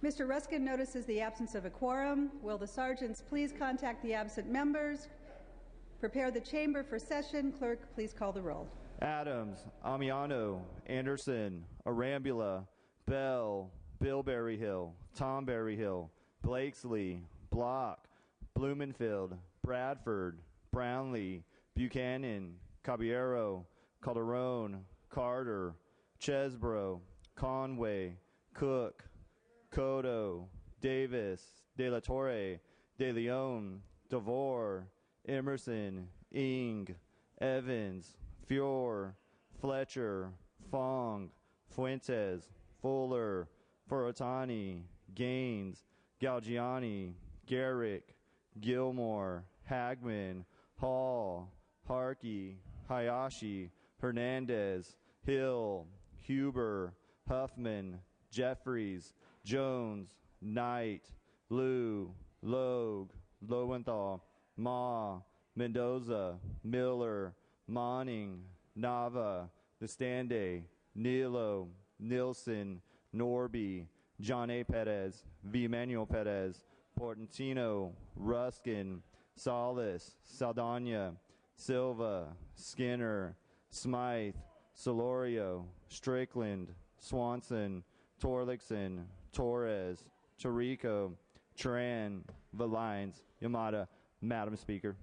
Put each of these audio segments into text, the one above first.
Mr. Ruskin notices the absence of a quorum. Will the sergeants please contact the absent members? Prepare the chamber for session. Clerk, please call the roll. Adams, Amiano, Anderson, Arambula, Bell, Bill Berryhill, Tom Berryhill, Blakesley, Block, Blumenfield, Bradford, Brownlee, Buchanan, Caballero, Calderon, Carter, Chesbro, Conway, Cook, Cotto, Davis, De La Torre, De Leon, DeVore, Emerson, Ing, Evans, Fior, Fletcher, Fong, Fuentes, Fuller, Furutani, Gaines, Galgiani, Garrick, Gilmore, Hagman, Hall, Harkey, Hayashi, Hernandez, Hill, Huber, Huffman, Jeffries, Jones, Knight, Liu, Logue, Lowenthal, Ma, Mendoza, Miller, Monning, Nava, Vestande, Nilo, Nilsson, Norby, John A. Perez, V. Manuel Perez, Portantino, Ruskin, Salas, Saldana, Silva, Skinner, Smythe, Solorio, Strickland, Swanson, Torlixon, Torres, Tarico, Tran, Valines, Yamada. Madam Speaker.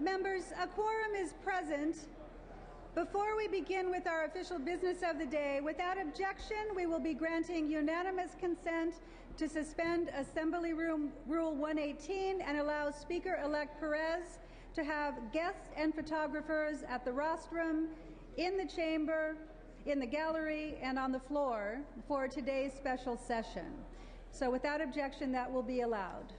Members, a quorum is present. Before we begin with our official business of the day, without objection, we will be granting unanimous consent to suspend Assembly Room Rule 118 and allow Speaker-elect Perez to have guests and photographers at the rostrum, in the chamber, in the gallery, and on the floor for today's special session. So without objection, that will be allowed.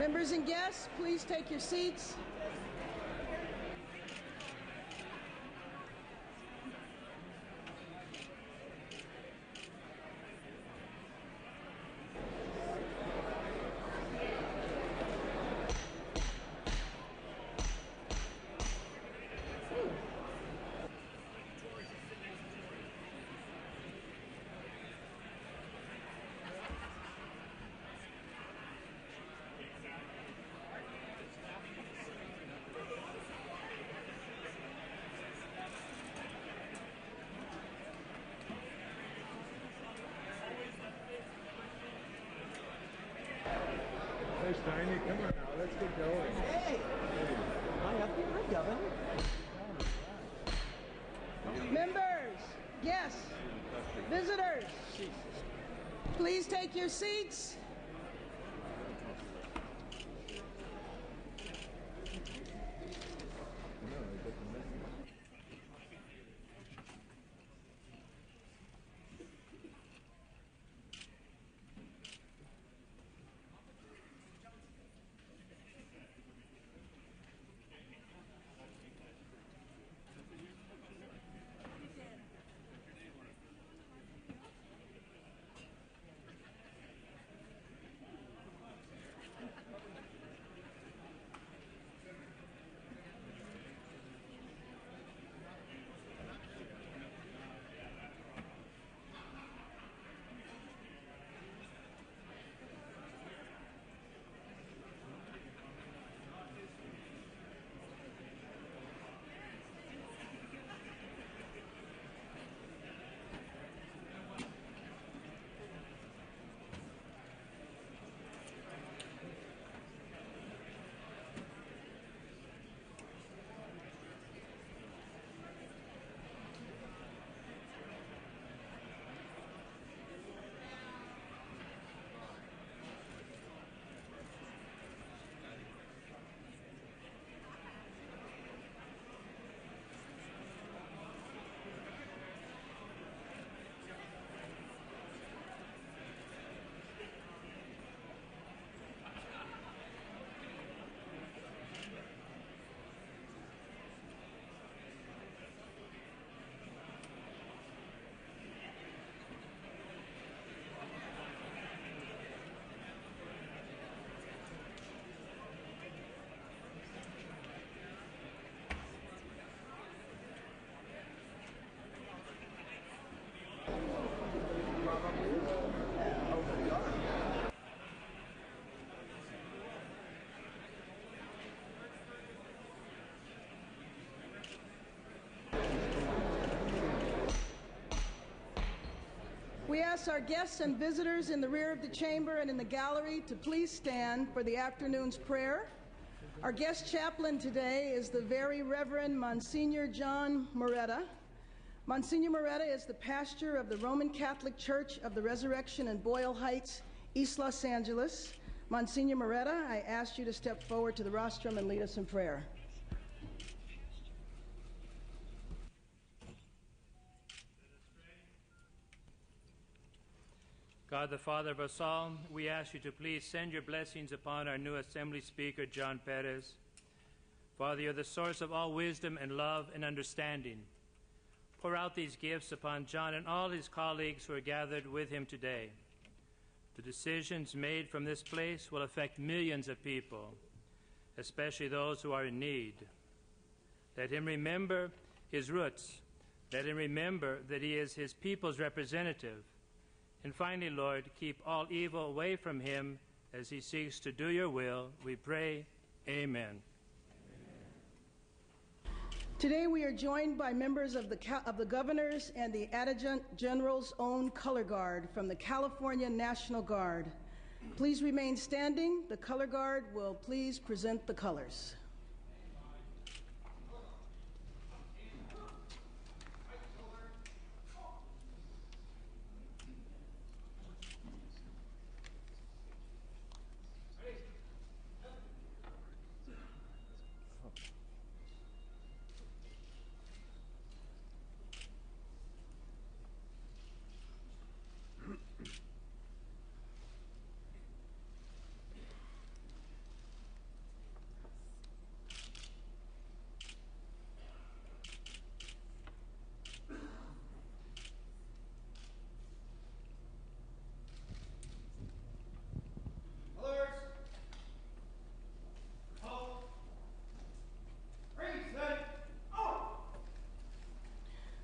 Members and guests, please take your seats. Hey, Steiny, come on now, let's get going. Hey! Hi, Governor. Members, guests, visitors, please take your seats. We ask our guests and visitors in the rear of the chamber and in the gallery to please stand for the afternoon's prayer. Our guest chaplain today is the Very Reverend Monsignor John Moretta. Monsignor Moretta is the pastor of the Roman Catholic Church of the Resurrection in Boyle Heights, East Los Angeles. Monsignor Moretta, I ask you to step forward to the rostrum and lead us in prayer. God, the Father of us all, we ask you to please send your blessings upon our new Assembly Speaker, John Perez. Father, you're the source of all wisdom and love and understanding. Pour out these gifts upon John and all his colleagues who are gathered with him today. The decisions made from this place will affect millions of people, especially those who are in need. Let him remember his roots. Let him remember that he is his people's representative. And finally, Lord, keep all evil away from him as he seeks to do your will. We pray, amen. Today we are joined by members of the Governor's and the Adjutant General's own Color Guard from the California National Guard. Please remain standing. The Color Guard will please present the colors.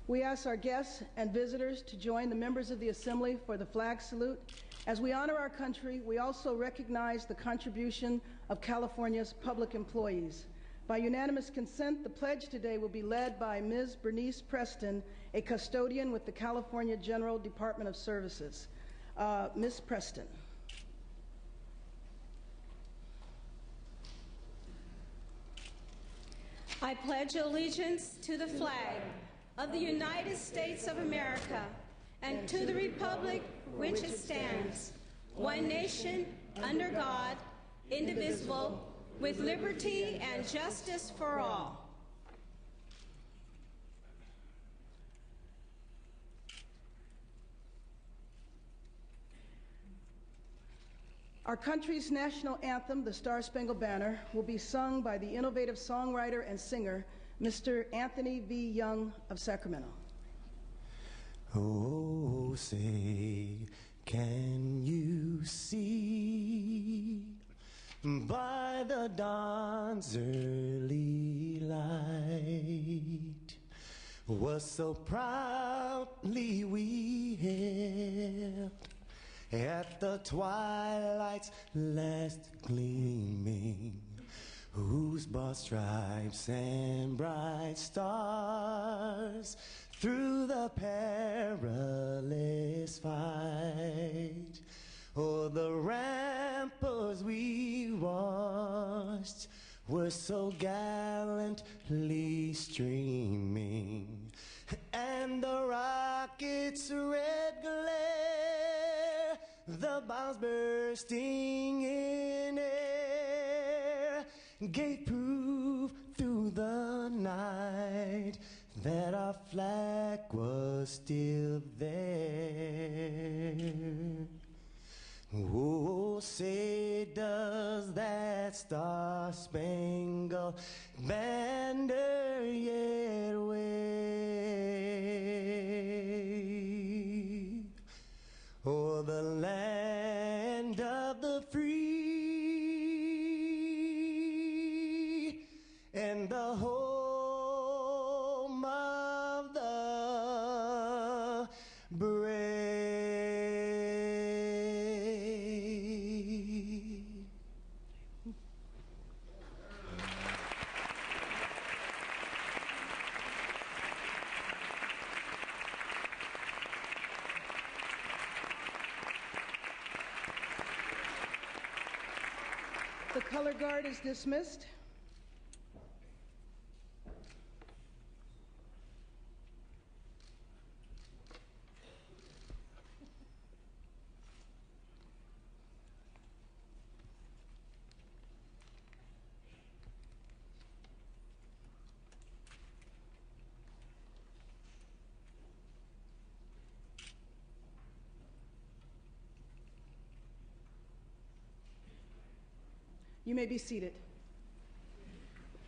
We ask our guests and visitors to join the members of the Assembly for the flag salute. As we honor our country, we also recognize the contribution of California's public employees. By unanimous consent, the pledge today will be led by Ms. Bernice Preston, a custodian with the California General Department of Services. Ms. Preston. I pledge allegiance to the flag of the United States of America and to the republic which it stands, one nation, under God, indivisible, with liberty and justice for all. Our country's national anthem, the Star-Spangled Banner, will be sung by the innovative songwriter and singer, Mr. Anthony V. Young of Sacramento. Oh, say, can you see by the dawn's early light what so proudly we hailed at the twilight's last gleaming, whose broad stripes and bright stars through the perilous fight o'er the ramparts we watched were so gallantly streaming, and the rocket's red glare, the bombs bursting in air, gave proof through the night that our flag was still there. Oh, say does that star-spangled banner yet wave o'er the land of the free and the home of the brave? The color guard is dismissed. You may be seated.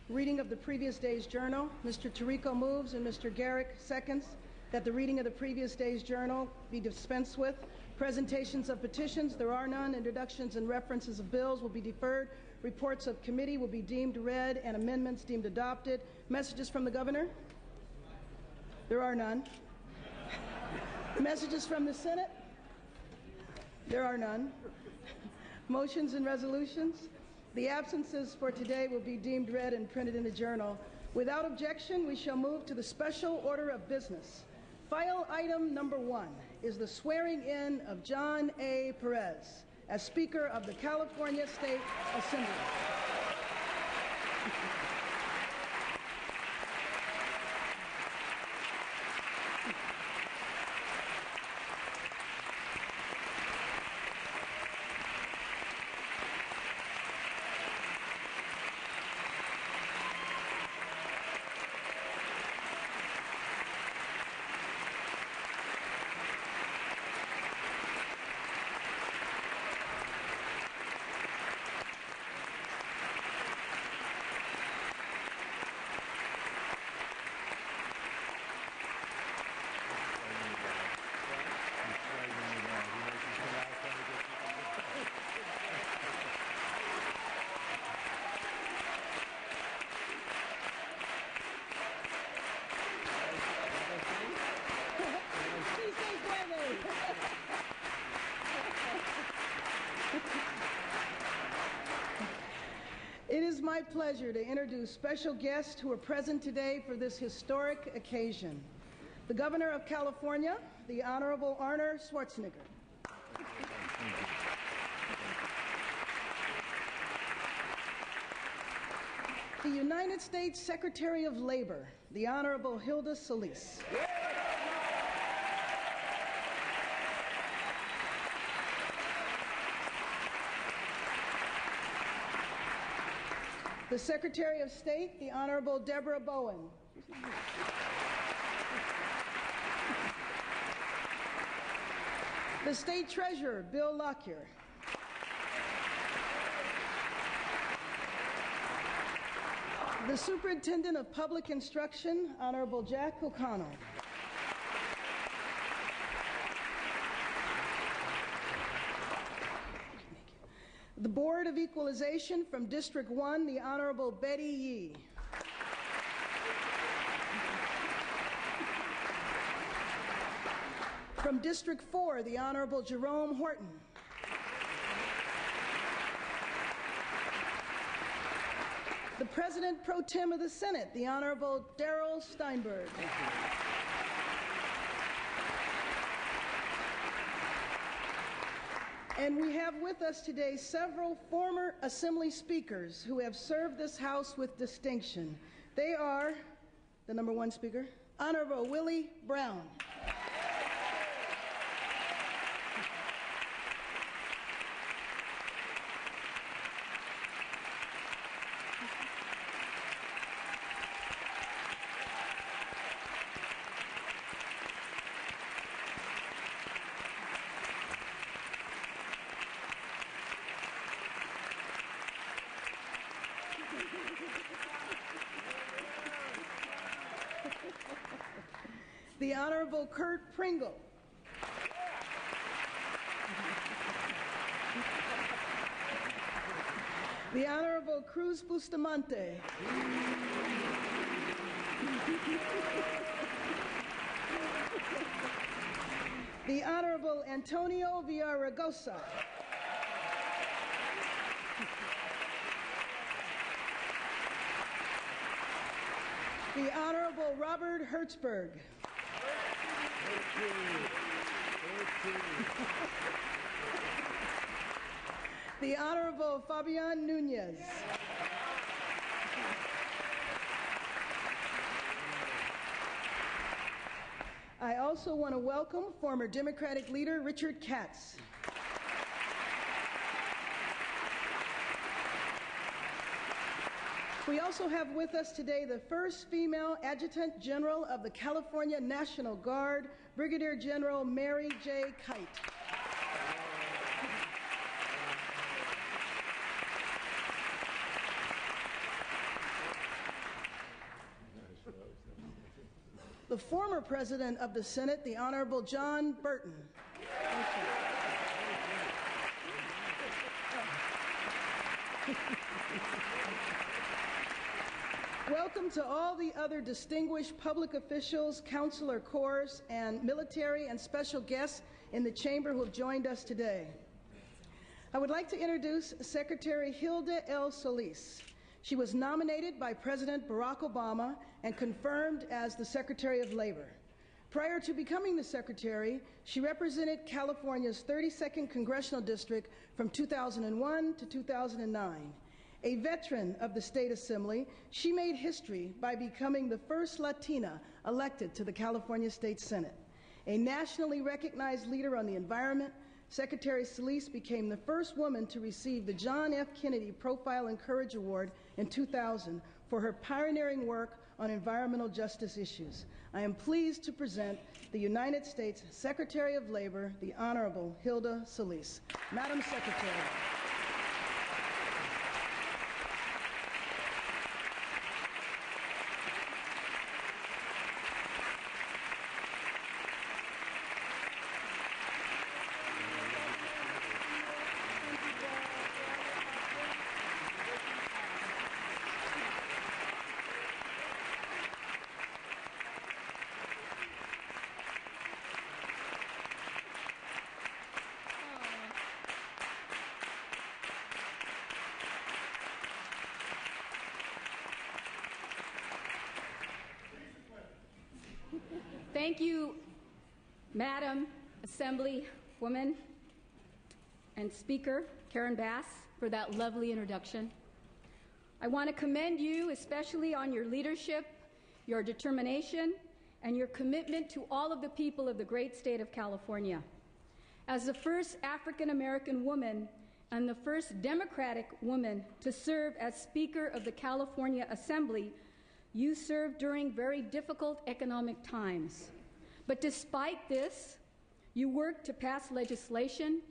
Reading of the previous day's journal. Mr. Tirico moves and Mr. Garrick seconds that the reading of the previous day's journal be dispensed with. Presentations of petitions, there are none. Introductions and references of bills will be deferred. Reports of committee will be deemed read and amendments deemed adopted. Messages from the governor? There are none. Messages from the Senate? There are none. Motions and resolutions? The absences for today will be deemed read and printed in the journal. Without objection, we shall move to the special order of business. File item number 1 is the swearing in of John A. Perez as Speaker of the California State Assembly. pleasure to introduce special guests who are present today for this historic occasion. The Governor of California, the Honorable Arnold Schwarzenegger. The United States Secretary of Labor, the Honorable Hilda Solis. The Secretary of State, the Honorable Deborah Bowen. The State Treasurer, Bill Lockyer. The Superintendent of Public Instruction, Honorable Jack O'Connell. The Board of Equalization from District 1, the Honorable Betty Yee. From District 4, the Honorable Jerome Horton. The President Pro Tem of the Senate, the Honorable Darrell Steinberg. And we have with us today several former Assembly speakers who have served this House with distinction. They are the number one speaker, Honorable Willie Brown. The Honorable Kurt Pringle. The Honorable Cruz Bustamante. The Honorable Antonio Villaraigosa. The Honorable Robert Hertzberg. The Honorable Fabian Nunez. I also want to welcome former Democratic leader Richard Katz. We also have with us today the first female Adjutant General of the California National Guard, Brigadier General Mary J. Kite. The former President of the Senate, the Honorable John Burton. Welcome to all the other distinguished public officials, consular corps, and military and special guests in the chamber who have joined us today. I would like to introduce Secretary Hilda L. Solis. She was nominated by President Barack Obama and confirmed as the Secretary of Labor. Prior to becoming the Secretary, she represented California's 32nd Congressional District from 2001 to 2009. A veteran of the State Assembly, she made history by becoming the first Latina elected to the California State Senate. A nationally recognized leader on the environment, Secretary Solis became the first woman to receive the John F. Kennedy Profile and Courage Award in 2000 for her pioneering work on environmental justice issues. I am pleased to present the United States Secretary of Labor, the Honorable Hilda Solis. Madam Secretary. Thank you, Madam Assemblywoman and Speaker Karen Bass, for that lovely introduction. I want to commend you especially on your leadership, your determination, and your commitment to all of the people of the great state of California. As the first African American woman and the first Democratic woman to serve as Speaker of the California Assembly, you served during very difficult economic times. But despite this, you worked to pass legislation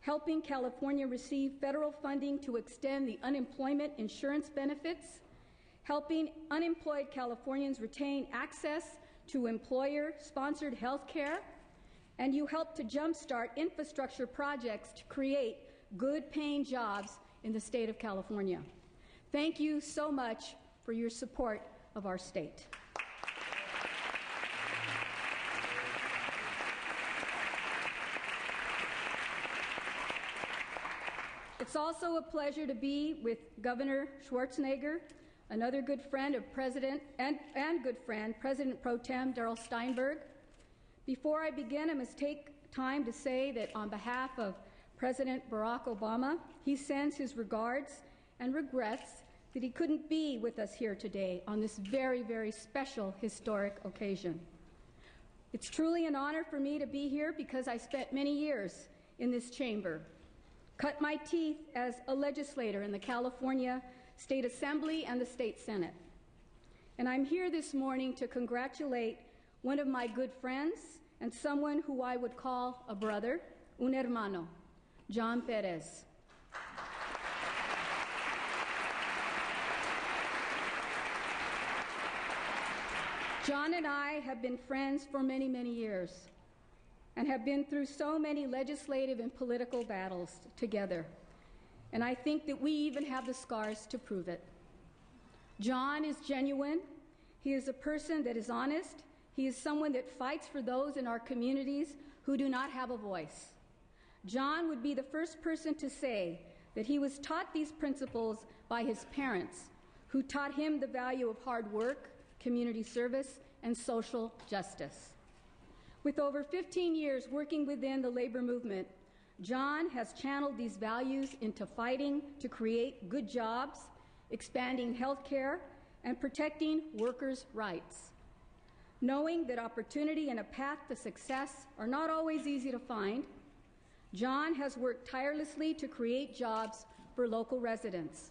helping California receive federal funding to extend the unemployment insurance benefits, helping unemployed Californians retain access to employer-sponsored health care, and you helped to jumpstart infrastructure projects to create good-paying jobs in the state of California. Thank you so much for your support of our state. It's also a pleasure to be with Governor Schwarzenegger, another good friend of President and good friend, President Pro Tem Darrell Steinberg. Before I begin, I must take time to say that on behalf of President Barack Obama, he sends his regards and regrets that he couldn't be with us here today on this very, very special historic occasion. It's truly an honor for me to be here because I spent many years in this chamber, cut my teeth as a legislator in the California State Assembly and the State Senate. And I'm here this morning to congratulate one of my good friends and someone who I would call a brother, un hermano, John Perez. John and I have been friends for many, many years and have been through so many legislative and political battles together. And I think that we even have the scars to prove it. John is genuine. He is a person that is honest. He is someone that fights for those in our communities who do not have a voice. John would be the first person to say that he was taught these principles by his parents, who taught him the value of hard work, community service, and social justice. With over 15 years working within the labor movement, John has channeled these values into fighting to create good jobs, expanding health care, and protecting workers' rights. Knowing that opportunity and a path to success are not always easy to find, John has worked tirelessly to create jobs for local residents.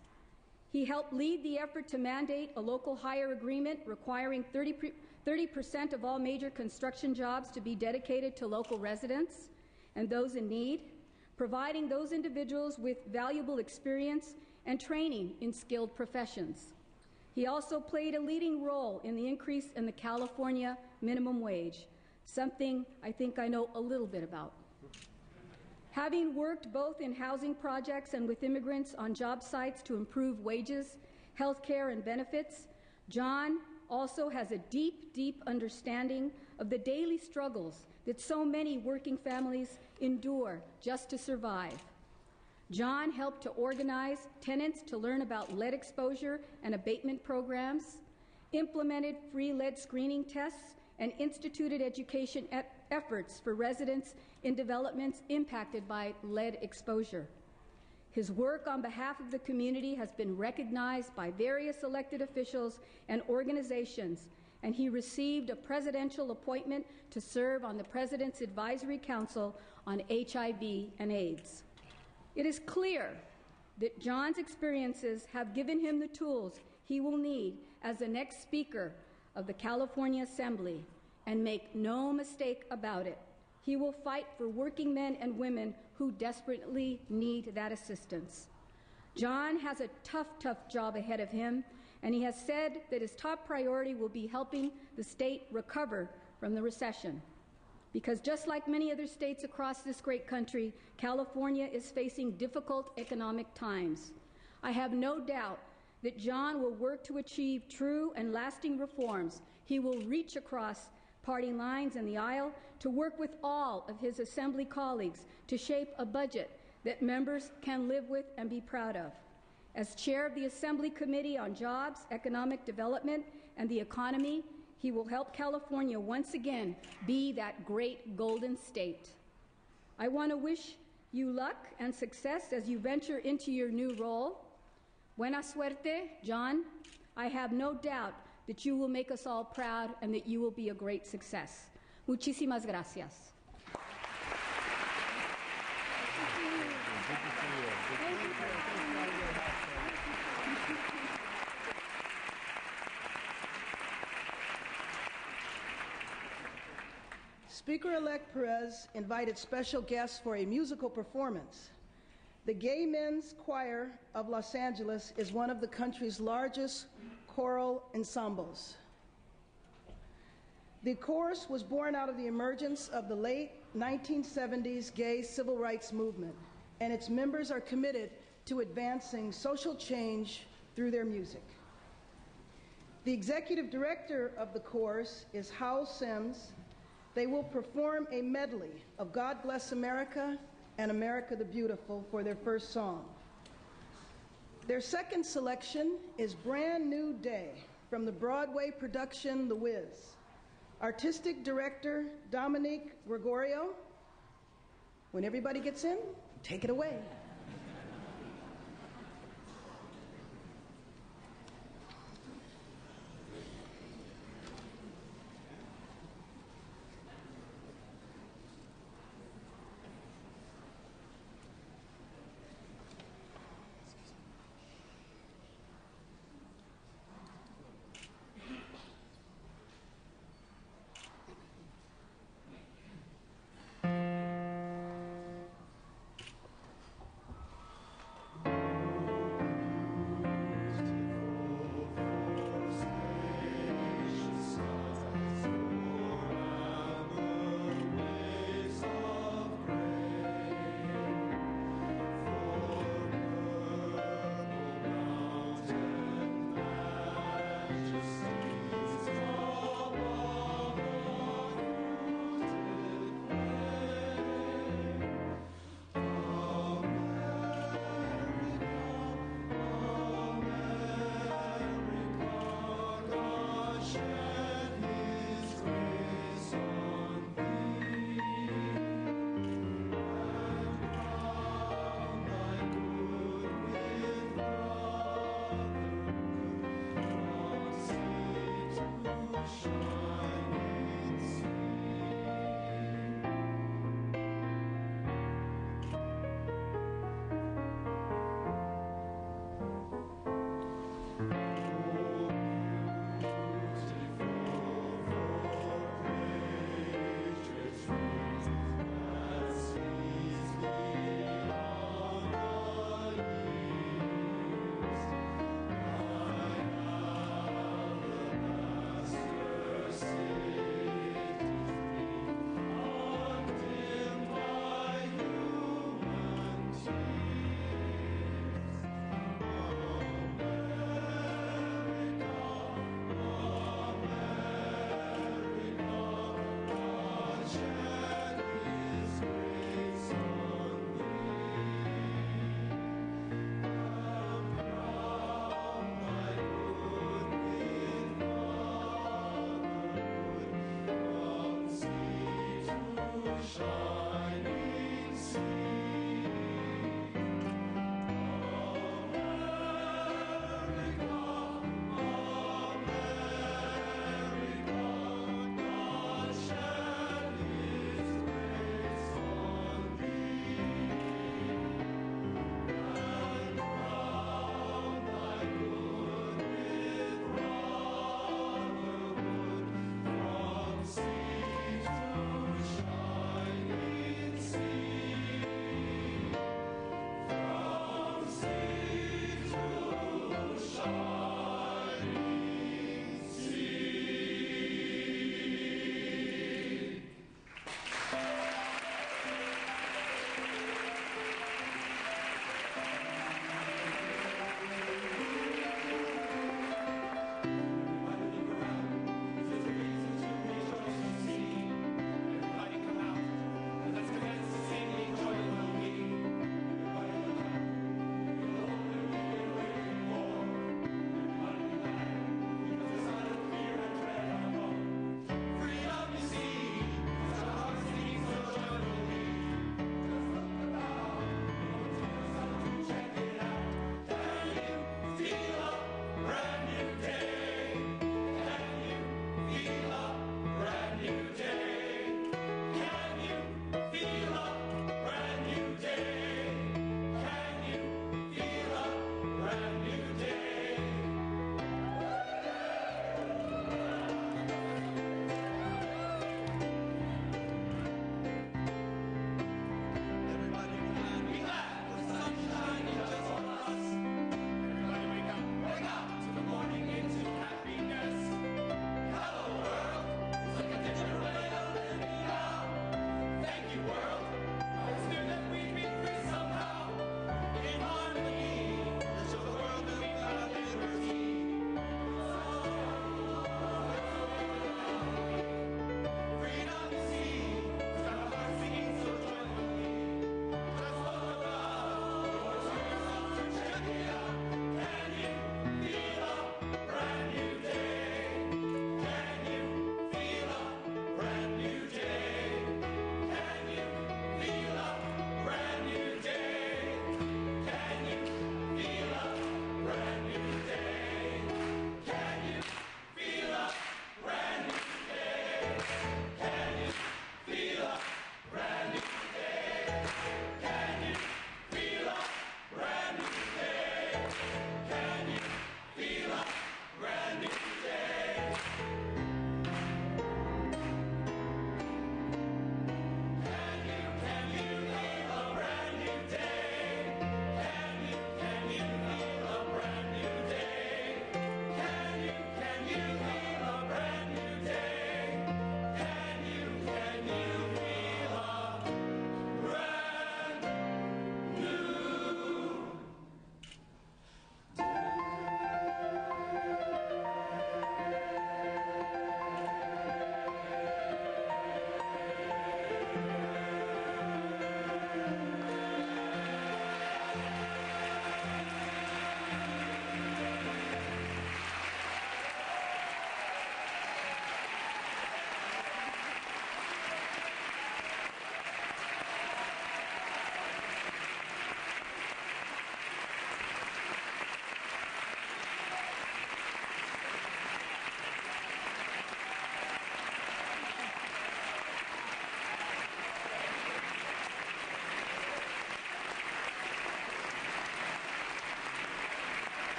He helped lead the effort to mandate a local hire agreement requiring 30% of all major construction jobs to be dedicated to local residents and those in need, providing those individuals with valuable experience and training in skilled professions. He also played a leading role in the increase in the California minimum wage, something I think I know a little bit about. Having worked both in housing projects and with immigrants on job sites to improve wages, health care, and benefits, John also has a deep, deep understanding of the daily struggles that so many working families endure just to survive. John helped to organize tenants to learn about lead exposure and abatement programs, implemented free lead screening tests, and instituted education efforts for residents in developments impacted by lead exposure. His work on behalf of the community has been recognized by various elected officials and organizations, and he received a presidential appointment to serve on the President's Advisory Council on HIV and AIDS. It is clear that John's experiences have given him the tools he will need as the next Speaker of the California Assembly, and make no mistake about it, he will fight for working men and women who desperately need that assistance. John has a tough, tough job ahead of him, and he has said that his top priority will be helping the state recover from the recession. Because just like many other states across this great country, California is facing difficult economic times. I have no doubt that John will work to achieve true and lasting reforms. He will reach across party lines in the aisle to work with all of his Assembly colleagues to shape a budget that members can live with and be proud of. As chair of the Assembly Committee on Jobs, Economic Development, and the Economy, he will help California once again be that great golden state. I want to wish you luck and success as you venture into your new role. Buena suerte, John. I have no doubt that you will make us all proud and that you will be a great success. Muchísimas gracias. Speaker-elect Perez invited special guests for a musical performance. The Gay Men's Choir of Los Angeles is one of the country's largest choral ensembles. The chorus was born out of the emergence of the late 1970s gay civil rights movement, and its members are committed to advancing social change through their music. The executive director of the chorus is Howell Sims. They will perform a medley of God Bless America and America the Beautiful for their first song. Their second selection is Brand New Day from the Broadway production The Wiz. Artistic director Dominique Gregorio. When everybody gets in, take it away.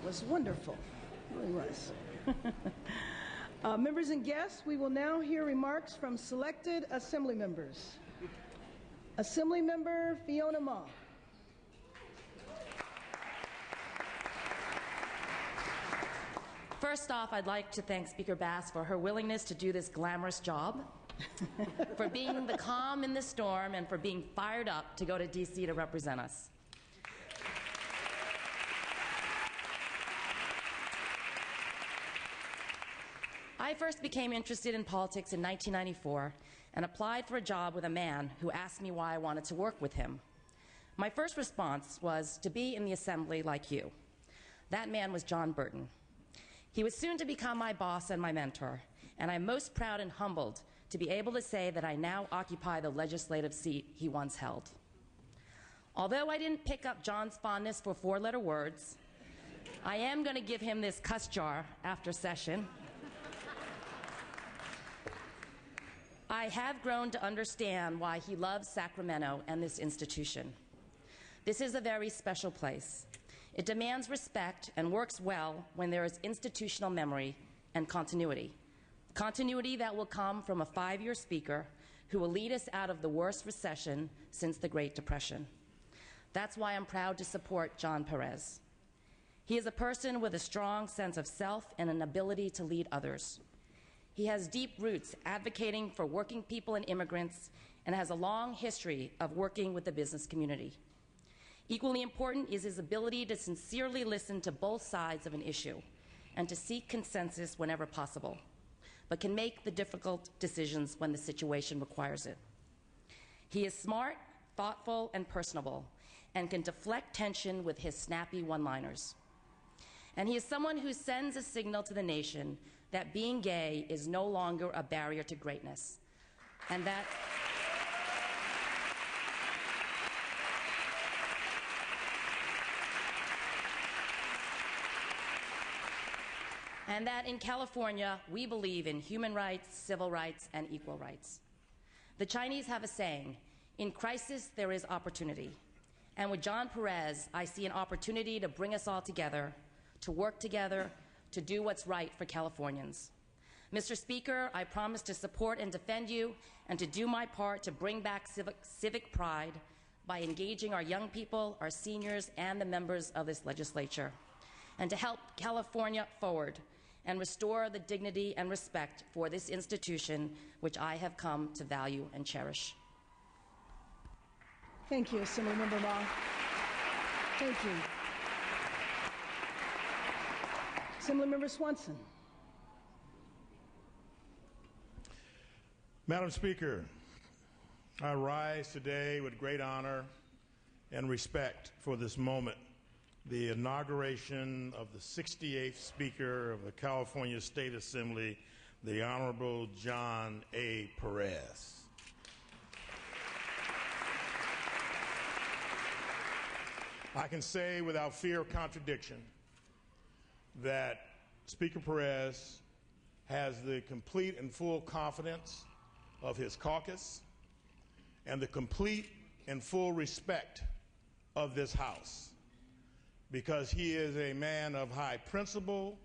was wonderful. It really was. Members and guests, we will now hear remarks from selected Assembly members. Assembly Member Fiona Ma. First off, I'd like to thank Speaker Bass for her willingness to do this glamorous job, for being the calm in the storm, and for being fired up to go to D.C. to represent us. I first became interested in politics in 1994 and applied for a job with a man who asked me why I wanted to work with him. My first response was to be in the Assembly like you. That man was John Burton. He was soon to become my boss and my mentor, and I'm most proud and humbled to be able to say that I now occupy the legislative seat he once held. Although I didn't pick up John's fondness for four-letter words, I am going to give him this cuss jar after session. I have grown to understand why he loves Sacramento and this institution. This is a very special place. It demands respect and works well when there is institutional memory and continuity. Continuity that will come from a 5-year speaker who will lead us out of the worst recession since the Great Depression. That's why I'm proud to support John Perez. He is a person with a strong sense of self and an ability to lead others. He has deep roots advocating for working people and immigrants and has a long history of working with the business community. Equally important is his ability to sincerely listen to both sides of an issue and to seek consensus whenever possible, but can make the difficult decisions when the situation requires it. He is smart, thoughtful, and personable, and can deflect tension with his snappy one-liners. And he is someone who sends a signal to the nation that being gay is no longer a barrier to greatness, and that in California, we believe in human rights, civil rights, and equal rights. The Chinese have a saying, in crisis, there is opportunity. And with John Perez, I see an opportunity to bring us all together, to work together, to do what's right for Californians. Mr. Speaker, I promise to support and defend you and to do my part to bring back civic pride by engaging our young people, our seniors, and the members of this legislature, and to help California forward and restore the dignity and respect for this institution which I have come to value and cherish. Thank you, Assemblymember Ma. Thank you. Assemblymember Swanson. Madam Speaker, I rise today with great honor and respect for this moment, the inauguration of the 68th Speaker of the California State Assembly, the Honorable John A. Perez. I can say without fear of contradiction that Speaker Perez has the complete and full confidence of his caucus and the complete and full respect of this House, because he is a man of high principle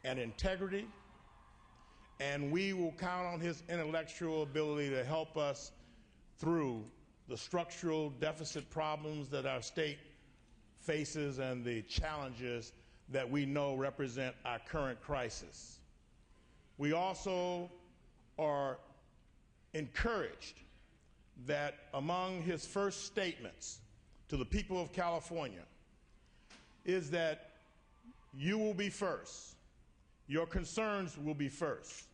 and integrity, and we will count on his intellectual ability to help us through the structural deficit problems that our state faces and the challenges that we know represent our current crisis. We also are encouraged that among his first statements to the people of California is that you will be first, your concerns will be first,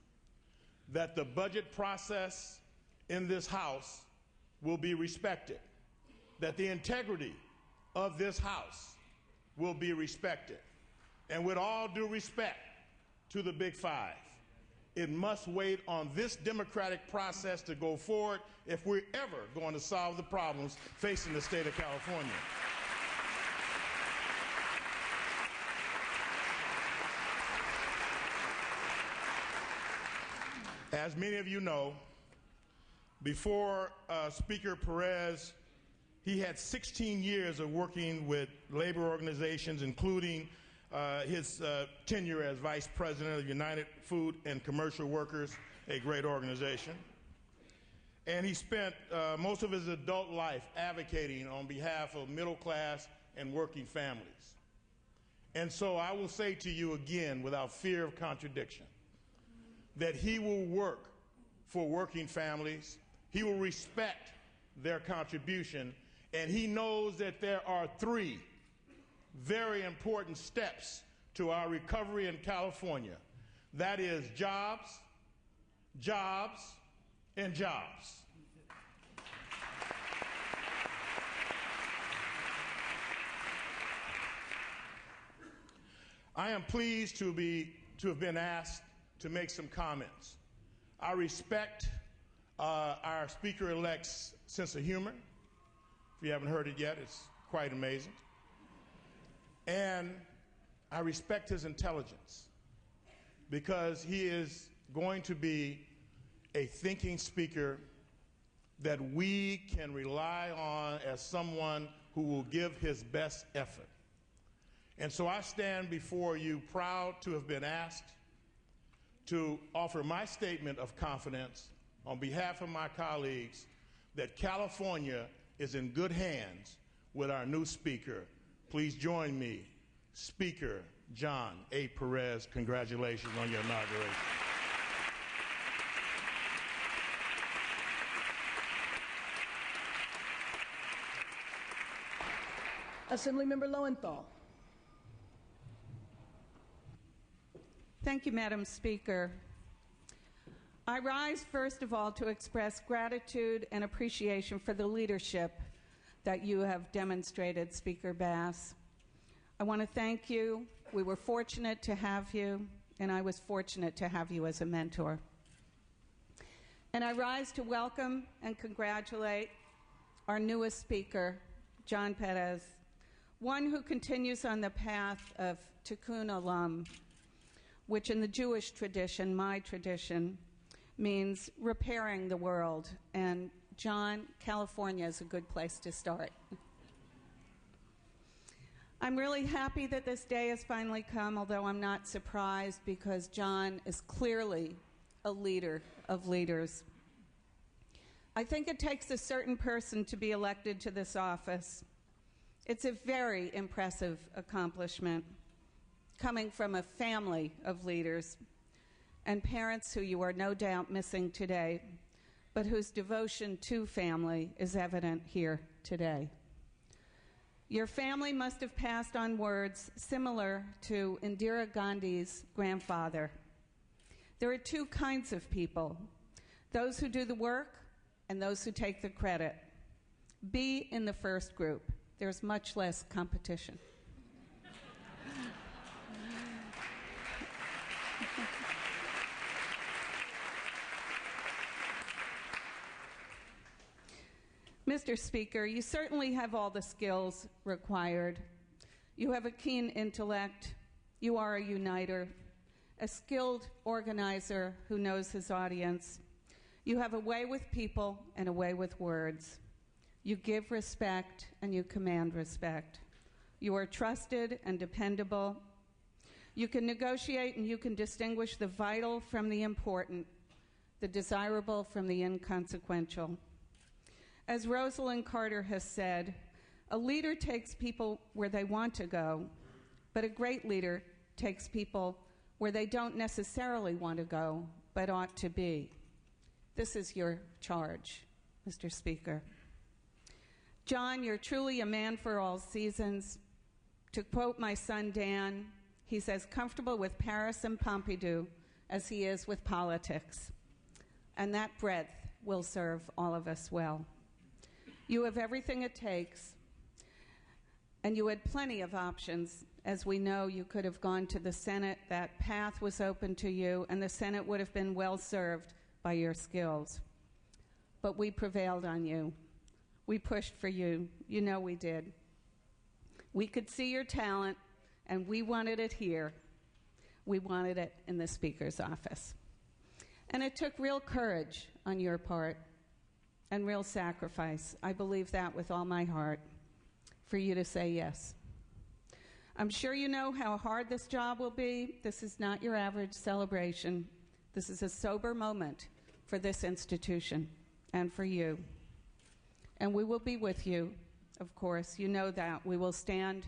that the budget process in this House will be respected, that the integrity of this House will be respected. And with all due respect to the Big Five, it must wait on this democratic process to go forward if we're ever going to solve the problems facing the state of California. As many of you know, before Speaker Perez, he had 16 years of working with labor organizations, including his tenure as Vice President of United Food and Commercial Workers, a great organization. And he spent most of his adult life advocating on behalf of middle class and working families. And so I will say to you again, without fear of contradiction, that he will work for working families, he will respect their contribution, and he knows that there are three very important steps to our recovery in California. That is jobs, jobs, and jobs. I am pleased to have been asked to make some comments. I respect our Speaker-elect's sense of humor. If you haven't heard it yet, it's quite amazing. And I respect his intelligence because he is going to be a thinking speaker that we can rely on as someone who will give his best effort. And so I stand before you proud to have been asked to offer my statement of confidence on behalf of my colleagues that California is in good hands with our new Speaker. Please join me, Speaker John A. Perez. Congratulations on your inauguration. Assemblymember Lowenthal. Thank you, Madam Speaker. I rise, first of all, to express gratitude and appreciation for the leadership that you have demonstrated, Speaker Bass. I want to thank you. We were fortunate to have you, and I was fortunate to have you as a mentor. And I rise to welcome and congratulate our newest Speaker, John Perez, one who continues on the path of Tikkun Olam, which in the Jewish tradition, my tradition, means repairing the world. And John, California is a good place to start. I'm really happy that this day has finally come, although I'm not surprised because John is clearly a leader of leaders. I think it takes a certain person to be elected to this office. It's a very impressive accomplishment, coming from a family of leaders and parents who you are no doubt missing today, but whose devotion to family is evident here today. Your family must have passed on words similar to Indira Gandhi's grandfather. There are two kinds of people, those who do the work and those who take the credit. Be in the first group. There's much less competition. Mr. Speaker, you certainly have all the skills required. You have a keen intellect. You are a uniter, a skilled organizer who knows his audience. You have a way with people and a way with words. You give respect and you command respect. You are trusted and dependable. You can negotiate and you can distinguish the vital from the important, the desirable from the inconsequential. As Rosalind Carter has said, a leader takes people where they want to go, but a great leader takes people where they don't necessarily want to go, but ought to be. This is your charge, Mr. Speaker. John, you're truly a man for all seasons. To quote my son Dan, he's as comfortable with Paris and Pompidou as he is with politics. And that breadth will serve all of us well. You have everything it takes, and you had plenty of options. As we know, you could have gone to the Senate. That path was open to you, and the Senate would have been well served by your skills. But we prevailed on you. We pushed for you. You know we did. We could see your talent, and we wanted it here. We wanted it in the Speaker's office. And it took real courage on your part and real sacrifice. I believe that with all my heart, for you to say yes. I'm sure you know how hard this job will be. This is not your average celebration. This is a sober moment for this institution and for you. And we will be with you, of course. You know that. We will stand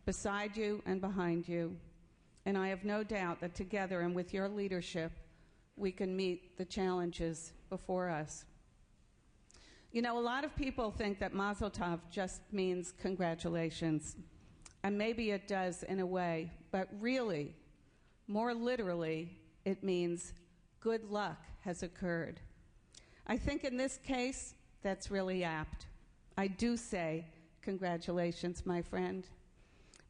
beside you and behind you. And I have no doubt that together and with your leadership, we can meet the challenges before us. You know, a lot of people think that Mazel Tov just means congratulations. And maybe it does in a way, but really, more literally, it means good luck has occurred. I think in this case, that's really apt. I do say congratulations, my friend.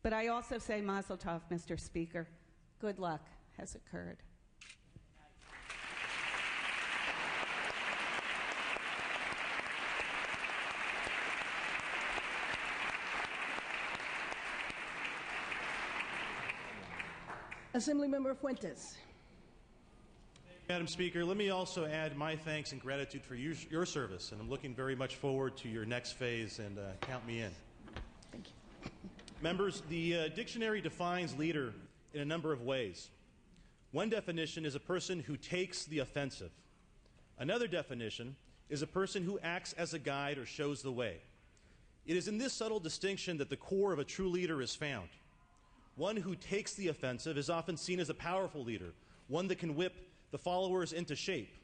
But I also say Mazel Tov, Mr. Speaker. Good luck has occurred. Assemblymember Fuentes. Madam Speaker, let me also add my thanks and gratitude for your service, and I'm looking very much forward to your next phase, and count me in. Thank you. Members, the dictionary defines leader in a number of ways. One definition is a person who takes the offensive. Another definition is a person who acts as a guide or shows the way. It is in this subtle distinction that the core of a true leader is found. One who takes the offensive is often seen as a powerful leader, one that can whip the followers into shape.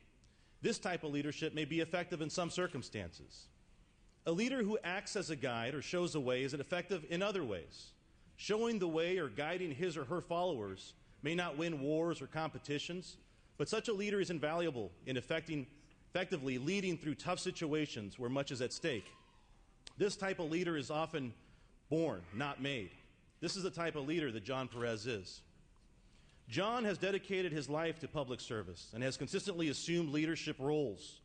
This type of leadership may be effective in some circumstances. A leader who acts as a guide or shows the way is effective in other ways. Showing the way or guiding his or her followers may not win wars or competitions, but such a leader is invaluable in effectively leading through tough situations where much is at stake. This type of leader is often born, not made. This is the type of leader that John Perez is. John has dedicated his life to public service and has consistently assumed leadership roles.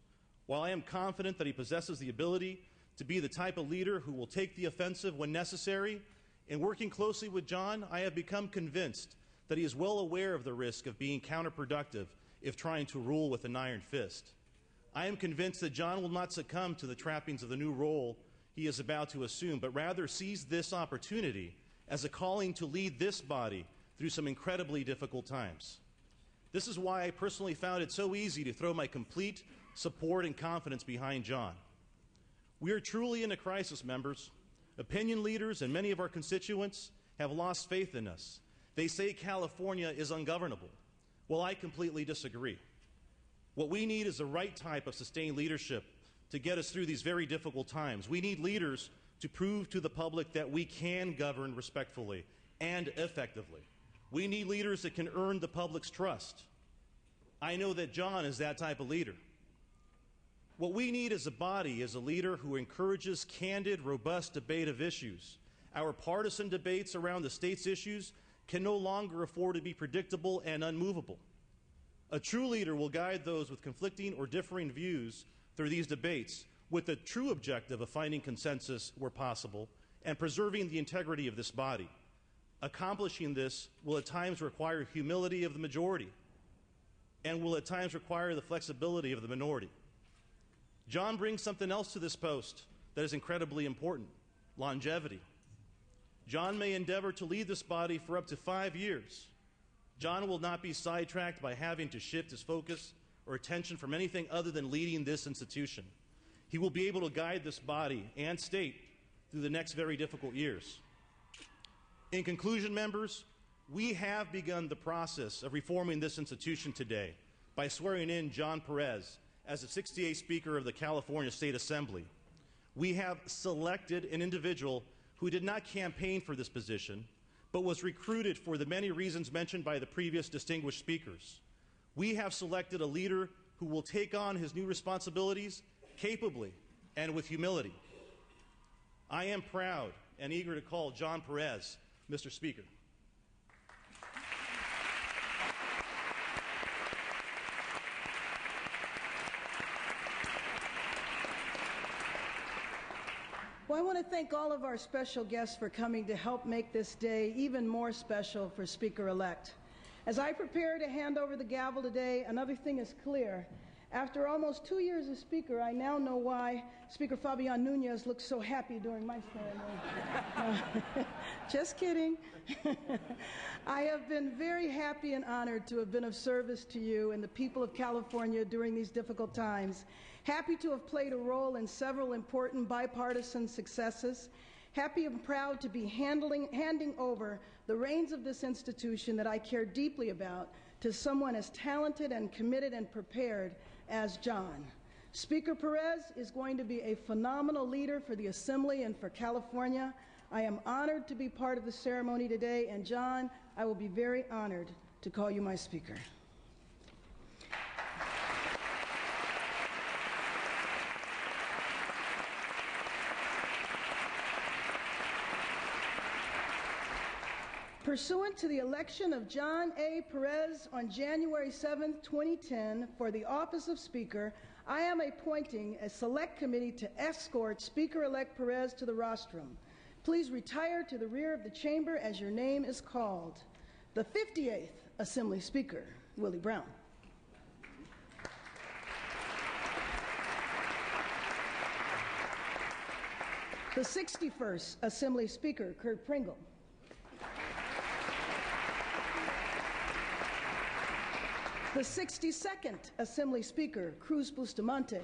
While I am confident that he possesses the ability to be the type of leader who will take the offensive when necessary, in working closely with John, I have become convinced that he is well aware of the risk of being counterproductive if trying to rule with an iron fist. I am convinced that John will not succumb to the trappings of the new role he is about to assume, but rather sees this opportunity as a calling to lead this body through some incredibly difficult times. This is why I personally found it so easy to throw my complete support and confidence behind John. We are truly in a crisis, members. Opinion leaders and many of our constituents have lost faith in us. They say California is ungovernable. Well, I completely disagree. What we need is the right type of sustained leadership to get us through these very difficult times. We need leaders to prove to the public that we can govern respectfully and effectively. We need leaders that can earn the public's trust. I know that John is that type of leader. What we need as a body is a leader who encourages candid, robust debate of issues. Our partisan debates around the state's issues can no longer afford to be predictable and unmovable. A true leader will guide those with conflicting or differing views through these debates with the true objective of finding consensus where possible and preserving the integrity of this body. Accomplishing this will at times require humility of the majority and will at times require the flexibility of the minority. John brings something else to this post that is incredibly important: longevity. John may endeavor to lead this body for up to 5 years. John will not be sidetracked by having to shift his focus or attention from anything other than leading this institution. He will be able to guide this body and state through the next very difficult years. In conclusion, members, we have begun the process of reforming this institution today by swearing in John Perez as the 68th Speaker of the California State Assembly. We have selected an individual who did not campaign for this position, but was recruited for the many reasons mentioned by the previous distinguished speakers. We have selected a leader who will take on his new responsibilities capably and with humility. I am proud and eager to call John Perez Mr. Speaker. Well, I want to thank all of our special guests for coming to help make this day even more special for Speaker-elect. As I prepare to hand over the gavel today, another thing is clear. After almost 2 years as Speaker, I now know why Speaker Fabian Nunez looked so happy during my ceremony. Just kidding. I have been very happy and honored to have been of service to you and the people of California during these difficult times. Happy to have played a role in several important bipartisan successes. Happy and proud to be handing over the reins of this institution that I care deeply about to someone as talented and committed and prepared as John. Speaker Perez is going to be a phenomenal leader for the Assembly and for California. I am honored to be part of the ceremony today, and John, I will be very honored to call you my Speaker. Pursuant to the election of John A. Perez on January 7, 2010, for the office of Speaker, I am appointing a select committee to escort Speaker-elect Perez to the rostrum. Please retire to the rear of the chamber as your name is called. The 58th Assembly Speaker, Willie Brown. The 61st Assembly Speaker, Kurt Pringle. The 62nd Assembly Speaker, Cruz Bustamante.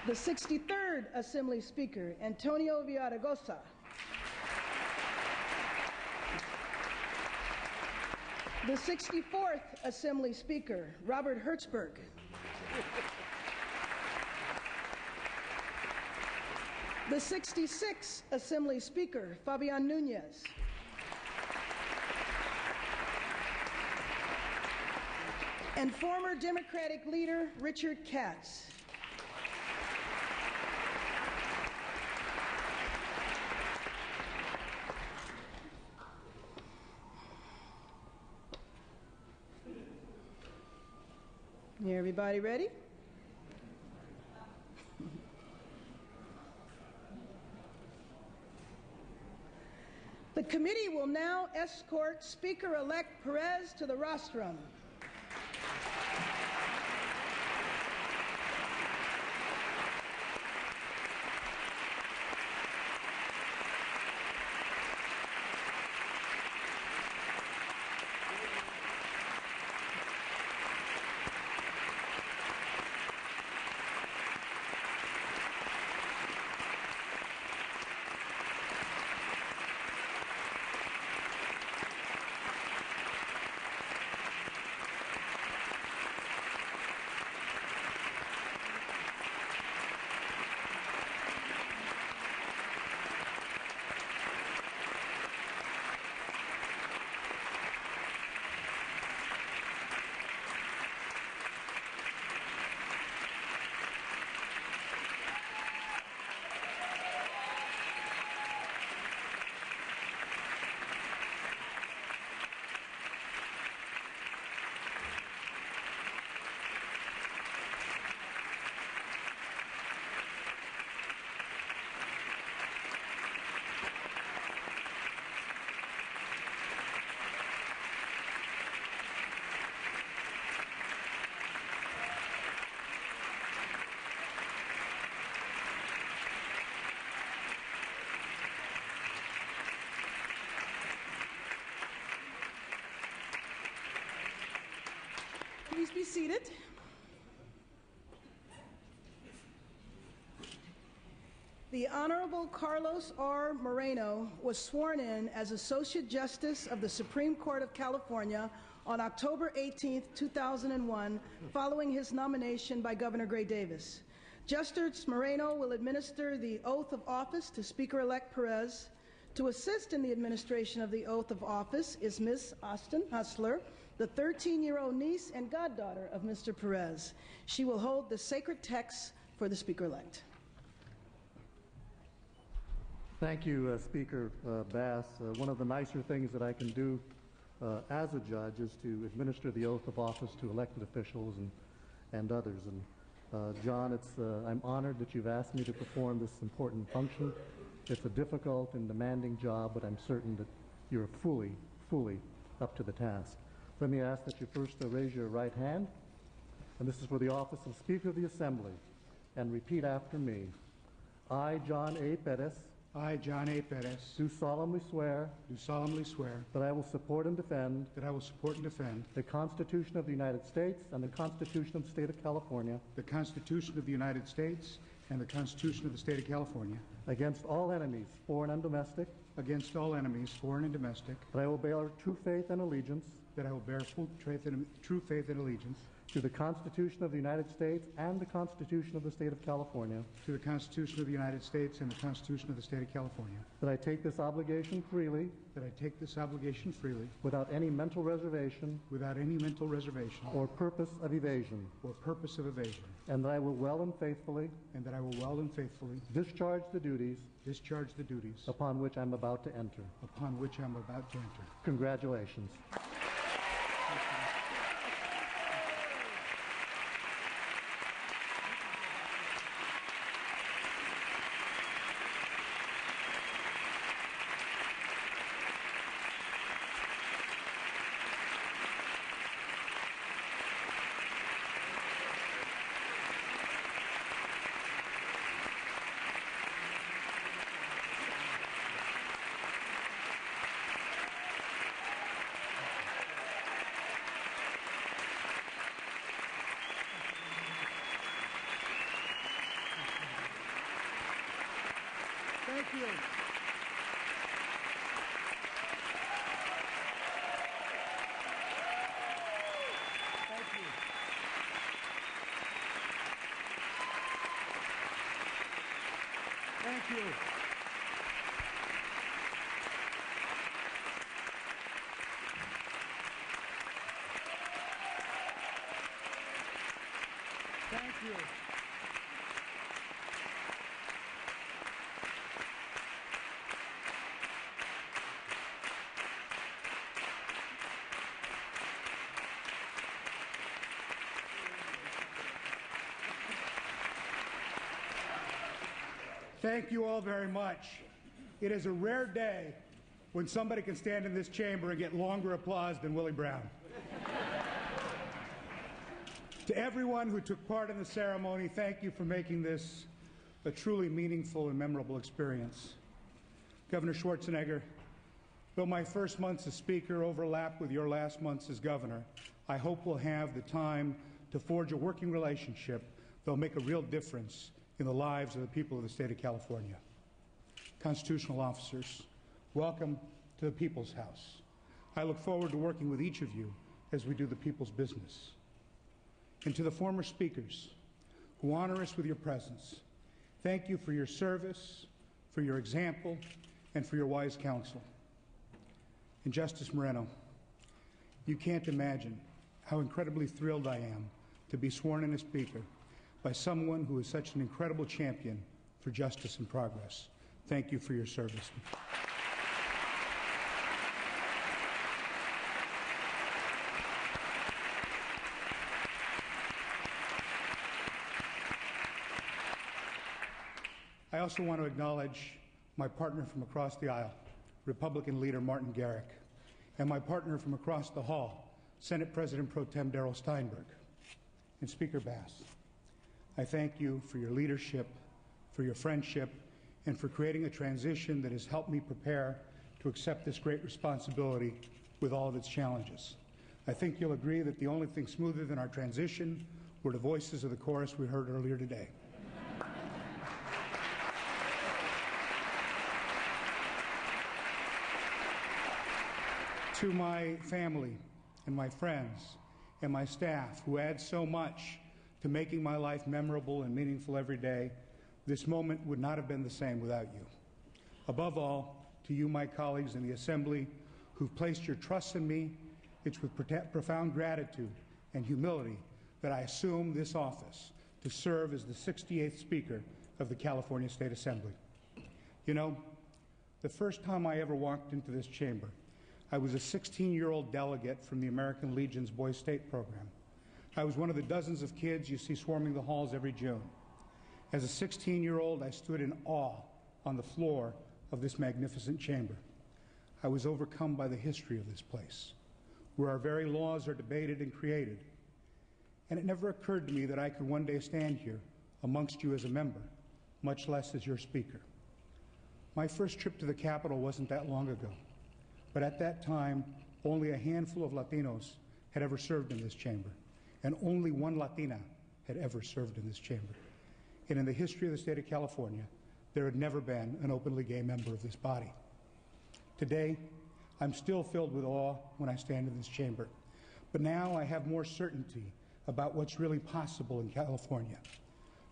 The 63rd Assembly Speaker, Antonio Villaraigosa. The 64th Assembly Speaker, Robert Hertzberg. The 66th Assembly Speaker, Fabian Nunez. And former Democratic leader, Richard Katz. Everybody ready? The committee will now escort Speaker-elect Perez to the rostrum. Please be seated. The Honorable Carlos R. Moreno was sworn in as Associate Justice of the Supreme Court of California on October 18, 2001, following his nomination by Governor Gray Davis. Justice Moreno will administer the oath of office to Speaker-elect Perez. To assist in the administration of the oath of office is Ms. Austin Hustler, the 13-year-old niece and goddaughter of Mr. Perez. She will hold the sacred text for the Speaker-elect. Thank you, Speaker Bass. One of the nicer things that I can do as a judge is to administer the oath of office to elected officials and others. And John, I'm honored that you've asked me to perform this important function. It's a difficult and demanding job, but I'm certain that you're fully up to the task. Let me ask that you first raise your right hand, and this is for the office of Speaker of the Assembly, and repeat after me. I, John A. Perez, I, John A. Perez, do solemnly swear that I will support and defend the Constitution of the United States and the Constitution of the State of California the Constitution of the United States and the Constitution of the State of California against all enemies, foreign and domestic, against all enemies, foreign and domestic, that I will bear true faith and allegiance that I will bear true faith and allegiance to the Constitution of the United States and the Constitution of the State of California, to the Constitution of the United States and the Constitution of the State of California, that I take this obligation freely without any mental reservation or purpose of evasion, and that I will well and faithfully discharge the duties upon which I'm about to enter. Congratulations. Thank you. Thank you. Thank you. Thank you all very much. It is a rare day when somebody can stand in this chamber and get longer applause than Willie Brown. To everyone who took part in the ceremony, thank you for making this a truly meaningful and memorable experience. Governor Schwarzenegger, though my first months as Speaker overlap with your last months as Governor, I hope we'll have the time to forge a working relationship that'll make a real difference in the lives of the people of the state of California. Constitutional officers, welcome to the People's House. I look forward to working with each of you as we do the people's business. And to the former speakers who honor us with your presence, thank you for your service, for your example, and for your wise counsel. And Justice Moreno, you can't imagine how incredibly thrilled I am to be sworn in as Speaker by someone who is such an incredible champion for justice and progress. Thank you for your service. I also want to acknowledge my partner from across the aisle, Republican leader Martin Garrick, and my partner from across the hall, Senate President Pro Tem Darrell Steinberg, and Speaker Bass. I thank you for your leadership, for your friendship, and for creating a transition that has helped me prepare to accept this great responsibility with all of its challenges. I think you'll agree that the only thing smoother than our transition were the voices of the chorus we heard earlier today. To my family and my friends and my staff who add so much to making my life memorable and meaningful every day, this moment would not have been the same without you. Above all, to you, my colleagues in the Assembly, who've placed your trust in me, it's with profound gratitude and humility that I assume this office to serve as the 68th Speaker of the California State Assembly. You know, the first time I ever walked into this chamber, I was a 16-year-old delegate from the American Legion's Boys State program. I was one of the dozens of kids you see swarming the halls every June. As a 16-year-old, I stood in awe on the floor of this magnificent chamber. I was overcome by the history of this place. where our very laws are debated and created. And it never occurred to me that I could one day stand here amongst you as a member, much less as your speaker. My first trip to the Capitol wasn't that long ago, but at that time, only a handful of Latinos had ever served in this chamber, and only one Latina had ever served in this chamber. And in the history of the state of California, there had never been an openly gay member of this body. Today, I'm still filled with awe when I stand in this chamber, but now I have more certainty about what's really possible in California,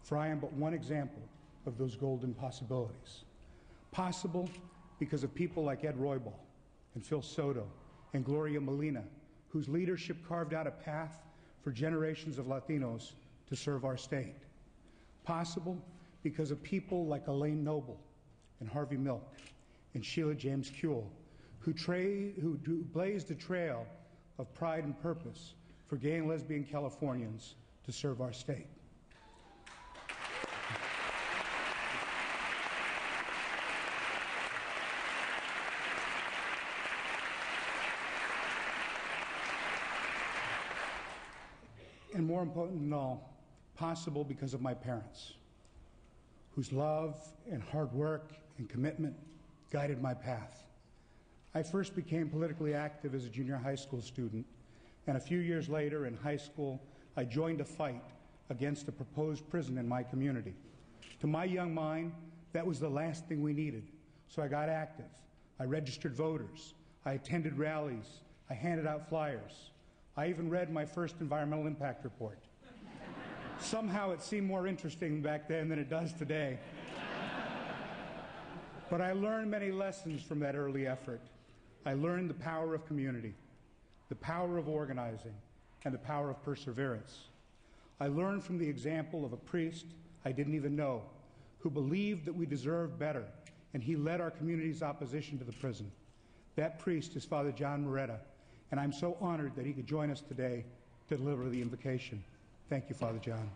for I am but one example of those golden possibilities. Possible because of people like Ed Roybal and Phil Soto and Gloria Molina, whose leadership carved out a path for generations of Latinos to serve our state. Possible because of people like Elaine Noble and Harvey Milk and Sheila James Kuehl, who blazed a trail of pride and purpose for gay and lesbian Californians to serve our state. And more important than all, possible because of my parents, whose love and hard work and commitment guided my path. I first became politically active as a junior high school student, and a few years later in high school, I joined a fight against a proposed prison in my community. To my young mind, that was the last thing we needed, so I got active. I registered voters. I attended rallies. I handed out flyers. I even read my first environmental impact report. Somehow it seemed more interesting back then than it does today. But I learned many lessons from that early effort. I learned the power of community, the power of organizing, and the power of perseverance. I learned from the example of a priest I didn't even know, who believed that we deserved better, and he led our community's opposition to the prison. That priest is Father John Moretta, and I'm so honored that he could join us today to deliver the invocation. Thank you, Father John.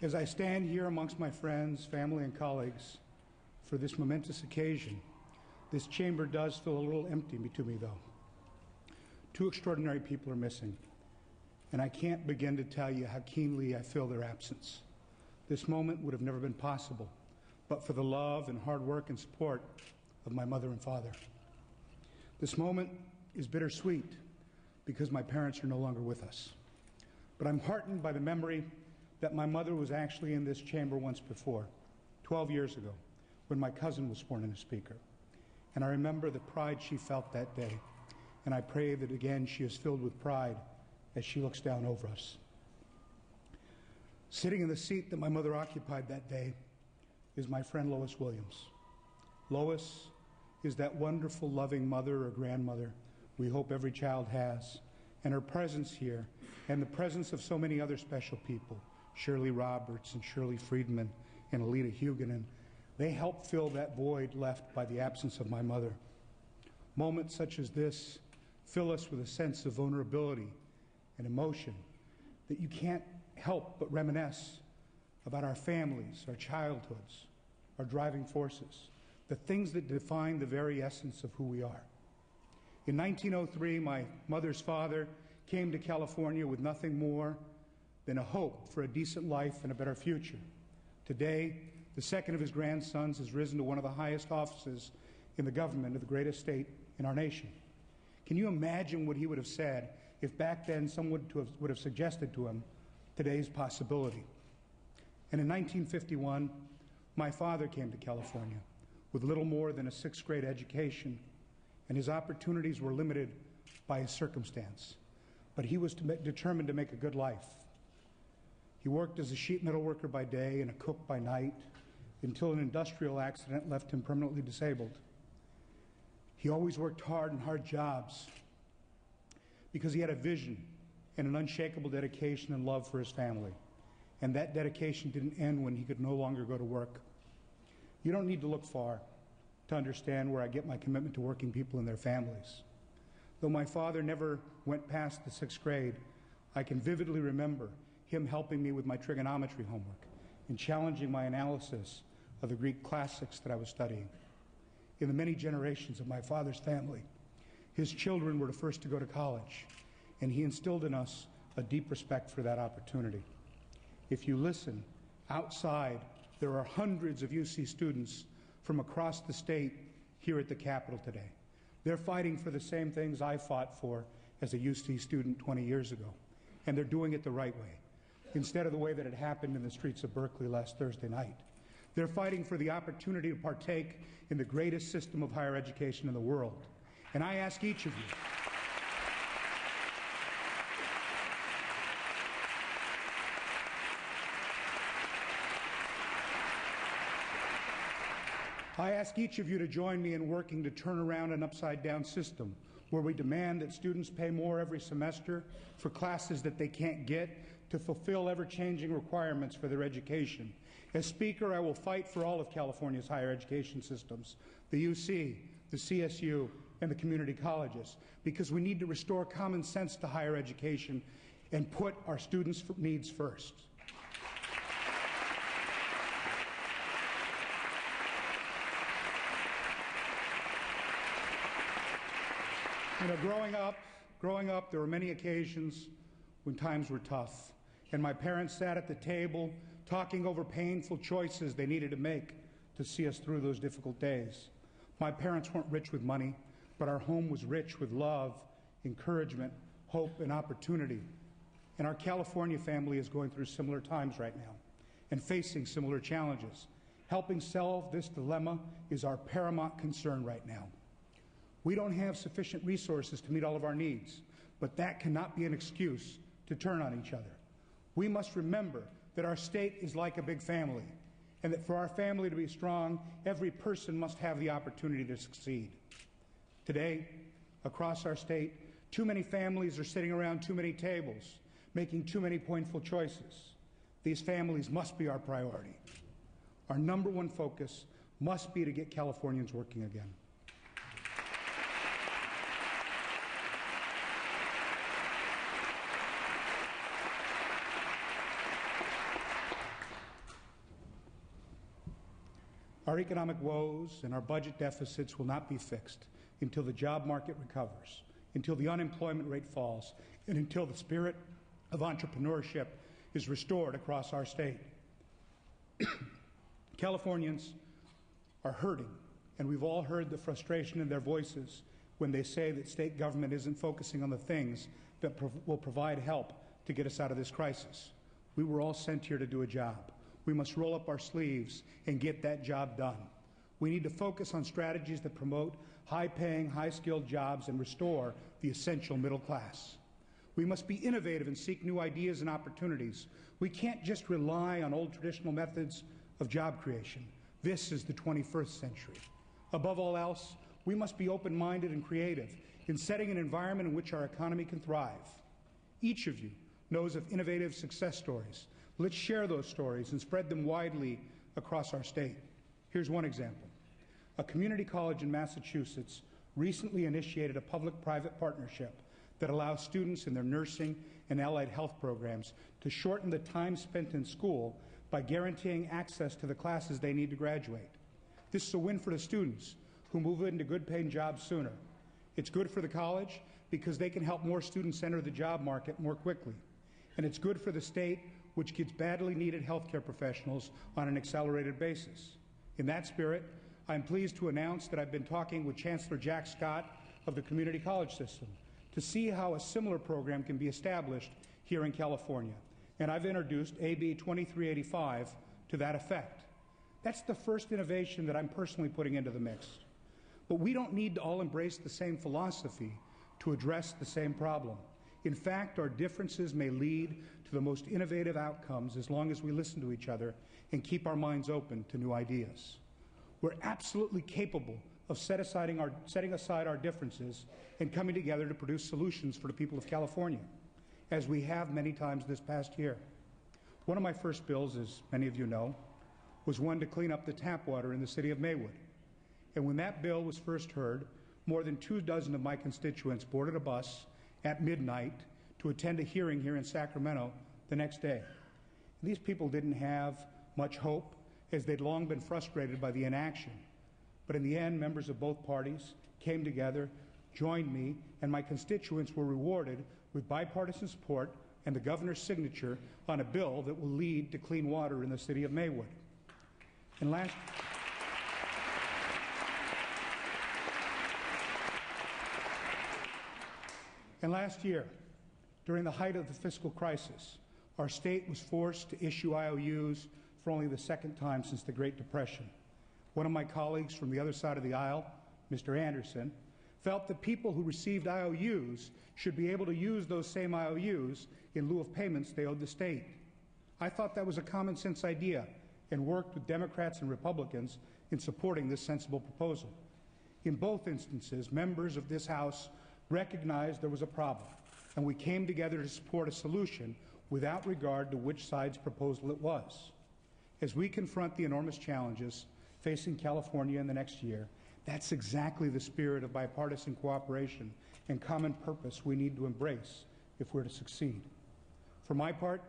As I stand here amongst my friends, family, and colleagues for this momentous occasion, this chamber does feel a little empty to me, though. Two extraordinary people are missing, and I can't begin to tell you how keenly I feel their absence. This moment would have never been possible but for the love and hard work and support of my mother and father. This moment is bittersweet because my parents are no longer with us. But I'm heartened by the memory that my mother was actually in this chamber once before, 12 years ago, when my cousin was sworn in as Speaker. And I remember the pride she felt that day, and I pray that again she is filled with pride as she looks down over us. Sitting in the seat that my mother occupied that day is my friend Lois Williams. Lois is that wonderful, loving mother or grandmother we hope every child has, and her presence here, and the presence of so many other special people, Shirley Roberts and Shirley Friedman and Alita Huguenin, they help fill that void left by the absence of my mother. Moments such as this fill us with a sense of vulnerability and emotion that you can't help but reminisce about our families, our childhoods, our driving forces, the things that define the very essence of who we are. In 1903, my mother's father came to California with nothing more than a hope for a decent life and a better future. Today, the second of his grandsons has risen to one of the highest offices in the government of the greatest state in our nation. Can you imagine what he would have said if back then someone would have suggested to him today's possibility? And in 1951, my father came to California with little more than a sixth grade education, and his opportunities were limited by his circumstance. But he was determined to make a good life. He worked as a sheet metal worker by day and a cook by night until an industrial accident left him permanently disabled. He always worked hard and hard jobs because he had a vision and an unshakable dedication and love for his family. And that dedication didn't end when he could no longer go to work. You don't need to look far to understand where I get my commitment to working people and their families. Though my father never went past the sixth grade, I can vividly remember him helping me with my trigonometry homework and challenging my analysis of the Greek classics that I was studying. In the many generations of my father's family, his children were the first to go to college, and he instilled in us a deep respect for that opportunity. If you listen, outside, there are hundreds of UC students from across the state here at the Capitol today. They're fighting for the same things I fought for as a UC student 20 years ago, and they're doing it the right way, instead of the way that it happened in the streets of Berkeley last Thursday night. They're fighting for the opportunity to partake in the greatest system of higher education in the world. And I ask each of you, to join me in working to turn around an upside-down system where we demand that students pay more every semester for classes that they can't get to fulfill ever-changing requirements for their education. As Speaker, I will fight for all of California's higher education systems, the UC, the CSU, and the community colleges, because we need to restore common sense to higher education and put our students' needs first. You know, growing up, there were many occasions when times were tough, and my parents sat at the table talking over painful choices they needed to make to see us through those difficult days. My parents weren't rich with money, but our home was rich with love, encouragement, hope, and opportunity. And our California family is going through similar times right now and facing similar challenges. Helping solve this dilemma is our paramount concern right now. We don't have sufficient resources to meet all of our needs, but that cannot be an excuse to turn on each other. We must remember that our state is like a big family, and that for our family to be strong, every person must have the opportunity to succeed. Today, across our state, too many families are sitting around too many tables, making too many pointful choices. These families must be our priority. Our number one focus must be to get Californians working again. Our economic woes and our budget deficits will not be fixed until the job market recovers, until the unemployment rate falls, and until the spirit of entrepreneurship is restored across our state. Californians are hurting, and we've all heard the frustration in their voices when they say that state government isn't focusing on the things that will provide help to get us out of this crisis. We were all sent here to do a job. We must roll up our sleeves and get that job done. We need to focus on strategies that promote high-paying, high-skilled jobs and restore the essential middle class. We must be innovative and seek new ideas and opportunities. We can't just rely on old traditional methods of job creation. This is the 21st century. Above all else, we must be open-minded and creative in setting an environment in which our economy can thrive. Each of you knows of innovative success stories. Let's share those stories and spread them widely across our state. Here's one example. A community college in Massachusetts recently initiated a public-private partnership that allows students in their nursing and allied health programs to shorten the time spent in school by guaranteeing access to the classes they need to graduate. This is a win for the students who move into good-paying jobs sooner. It's good for the college because they can help more students enter the job market more quickly. And it's good for the state, which gets badly needed healthcare professionals on an accelerated basis. In that spirit, I'm pleased to announce that I've been talking with Chancellor Jack Scott of the community college system to see how a similar program can be established here in California. And I've introduced AB 2385 to that effect. That's the first innovation that I'm personally putting into the mix. But we don't need to all embrace the same philosophy to address the same problem. In fact, our differences may lead to the most innovative outcomes as long as we listen to each other and keep our minds open to new ideas. We're absolutely capable of setting aside our differences and coming together to produce solutions for the people of California, as we have many times this past year. One of my first bills, as many of you know, was one to clean up the tap water in the city of Maywood. And when that bill was first heard, more than 24 of my constituents boarded a bus at midnight to attend a hearing here in Sacramento the next day. These people didn't have much hope, as they'd long been frustrated by the inaction. But in the end, members of both parties came together, joined me, and my constituents were rewarded with bipartisan support and the governor's signature on a bill that will lead to clean water in the city of Maywood. And last year, during the height of the fiscal crisis, our state was forced to issue IOUs for only the second time since the Great Depression. One of my colleagues from the other side of the aisle, Mr. Anderson, felt that people who received IOUs should be able to use those same IOUs in lieu of payments they owed the state. I thought that was a common sense idea and worked with Democrats and Republicans in supporting this sensible proposal. In both instances, members of this House recognized there was a problem, and we came together to support a solution without regard to which side's proposal it was. As we confront the enormous challenges facing California in the next year, that's exactly the spirit of bipartisan cooperation and common purpose we need to embrace if we're to succeed. For my part,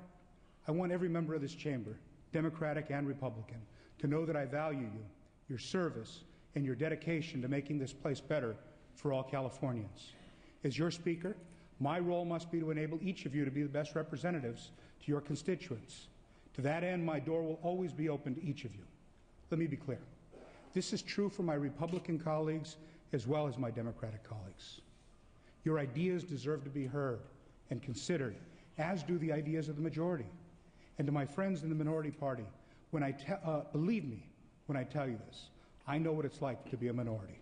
I want every member of this chamber, Democratic and Republican, to know that I value you, your service, and your dedication to making this place better for all Californians. As your Speaker, my role must be to enable each of you to be the best representatives to your constituents. To that end, my door will always be open to each of you. Let me be clear. This is true for my Republican colleagues as well as my Democratic colleagues. Your ideas deserve to be heard and considered, as do the ideas of the majority. And to my friends in the minority party, believe me when I tell you this, I know what it's like to be a minority.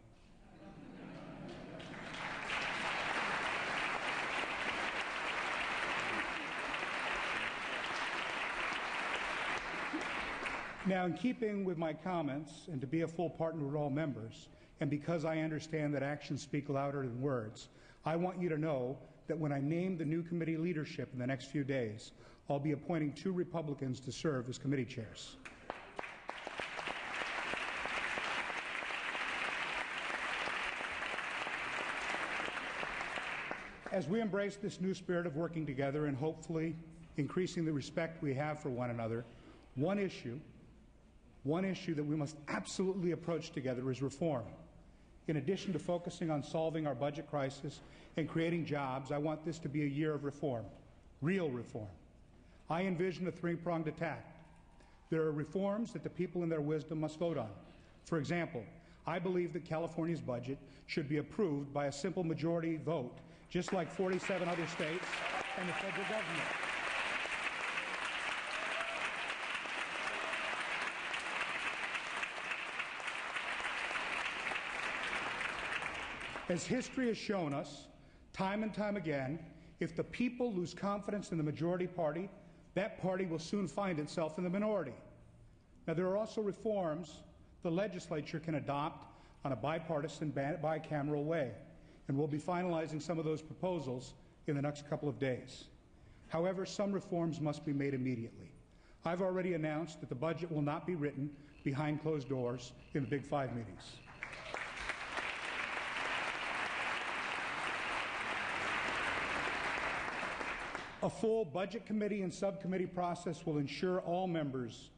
Now, in keeping with my comments and to be a full partner with all members, and because I understand that actions speak louder than words, I want you to know that when I name the new committee leadership in the next few days, I'll be appointing 2 Republicans to serve as committee chairs. As we embrace this new spirit of working together and hopefully increasing the respect we have for one another, one issue that we must absolutely approach together is reform. In addition to focusing on solving our budget crisis and creating jobs, I want this to be a year of reform, real reform. I envision a 3-pronged attack. There are reforms that the people in their wisdom must vote on. For example, I believe that California's budget should be approved by a simple majority vote, just like 47 other states and the federal government. As history has shown us, time and time again, if the people lose confidence in the majority party, that party will soon find itself in the minority. Now, there are also reforms the legislature can adopt on a bipartisan, bicameral way, and we'll be finalizing some of those proposals in the next couple of days. However, some reforms must be made immediately. I've already announced that the budget will not be written behind closed doors in the Big Five meetings. A full budget committee and subcommittee process will ensure all members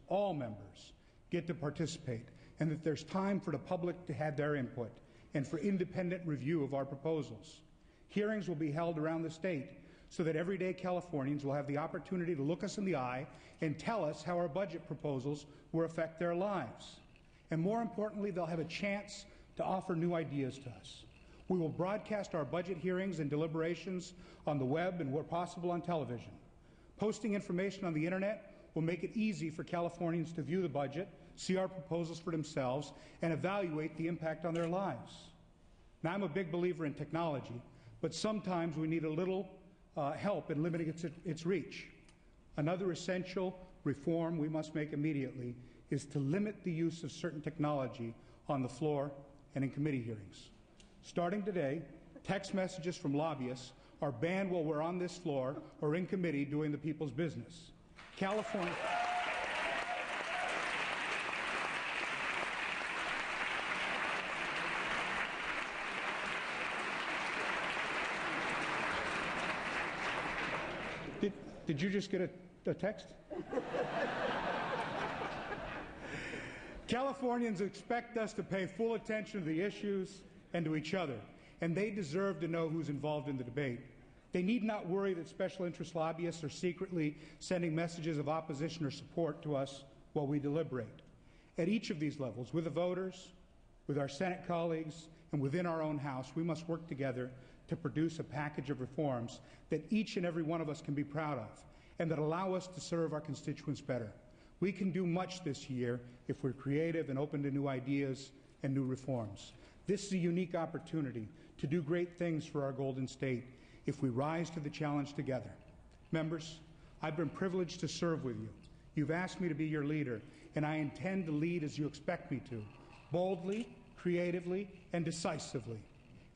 get to participate, and that there's time for the public to have their input and for independent review of our proposals. Hearings will be held around the state so that everyday Californians will have the opportunity to look us in the eye and tell us how our budget proposals will affect their lives. And more importantly, they'll have a chance to offer new ideas to us. We will broadcast our budget hearings and deliberations on the web and, where possible, on television. Posting information on the internet will make it easy for Californians to view the budget, see our proposals for themselves, and evaluate the impact on their lives. Now, I'm a big believer in technology, but sometimes we need a little help in limiting its reach. Another essential reform we must make immediately is to limit the use of certain technology on the floor and in committee hearings. Starting today, text messages from lobbyists are banned while we're on this floor or in committee doing the people's business. California. Did you just get a text? Californians expect us to pay full attention to the issues and to each other, and they deserve to know who's involved in the debate. They need not worry that special interest lobbyists are secretly sending messages of opposition or support to us while we deliberate. At each of these levels, with the voters, with our Senate colleagues, and within our own House, we must work together to produce a package of reforms that each and every one of us can be proud of and that allow us to serve our constituents better. We can do much this year if we're creative and open to new ideas and new reforms. This is a unique opportunity to do great things for our Golden State if we rise to the challenge together. Members, I've been privileged to serve with you. You've asked me to be your leader, and I intend to lead as you expect me to, boldly, creatively, and decisively.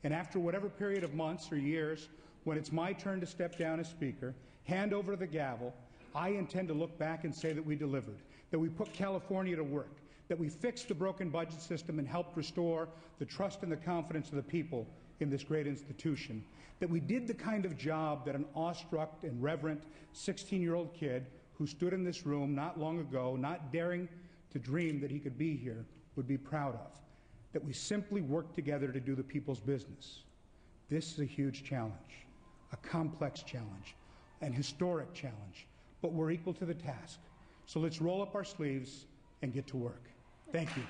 And after whatever period of months or years, when it's my turn to step down as Speaker, hand over the gavel, I intend to look back and say that we delivered, that we put California to work, that we fixed the broken budget system and helped restore the trust and the confidence of the people in this great institution, that we did the kind of job that an awestruck and reverent 16-year-old kid who stood in this room not long ago, not daring to dream that he could be here, would be proud of, that we simply worked together to do the people's business. This is a huge challenge, a complex challenge, an historic challenge, but we're equal to the task. So let's roll up our sleeves and get to work. Thank you.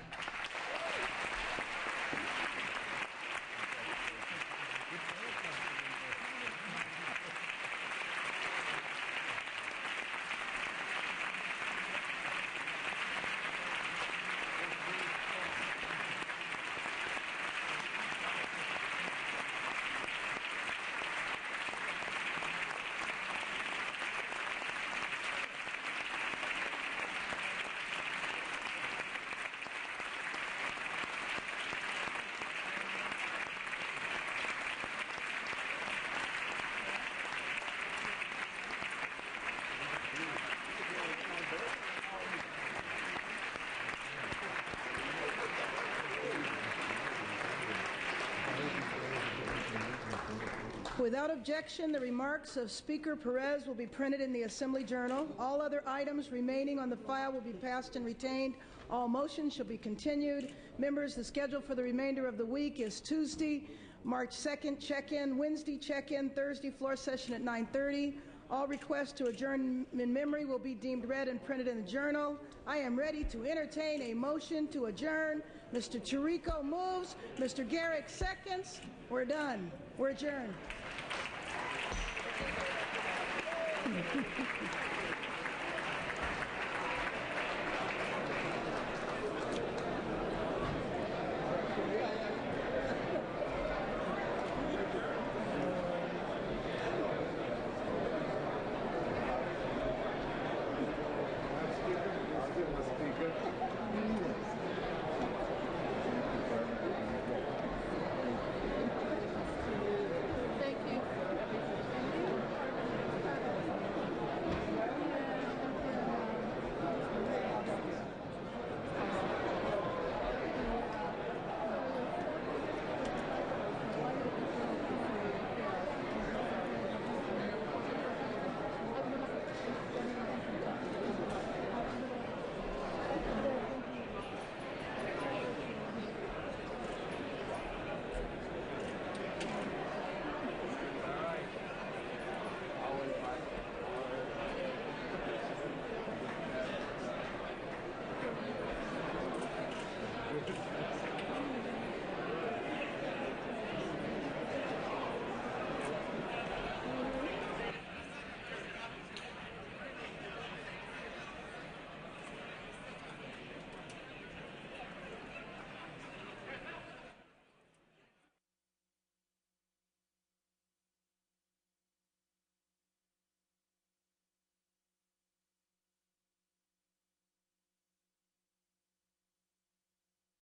Without objection, the remarks of Speaker Perez will be printed in the Assembly Journal. All other items remaining on the file will be passed and retained. All motions shall be continued. Members, the schedule for the remainder of the week is Tuesday, March 2nd, check-in, Wednesday, check-in, Thursday, floor session at 9:30. All requests to adjourn in memory will be deemed read and printed in the Journal. I am ready to entertain a motion to adjourn. Mr. Chirico moves. Mr. Garrick seconds. We're done. We're adjourned.